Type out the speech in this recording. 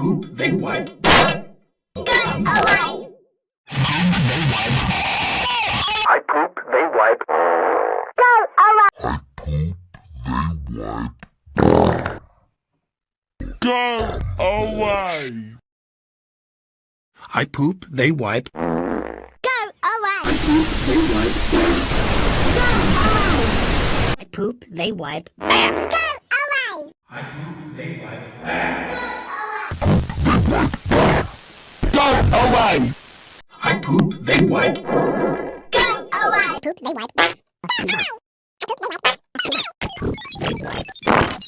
poop, they wipe. Go away! I poop, they wipe. Go away! Go away! I poop, they wipe. Go away! They wipe. Go away! I poop, they wipe. Go away! I poop, they wipe. Go away! I poop, they wipe. Go away! Poop, they wipe. Go away!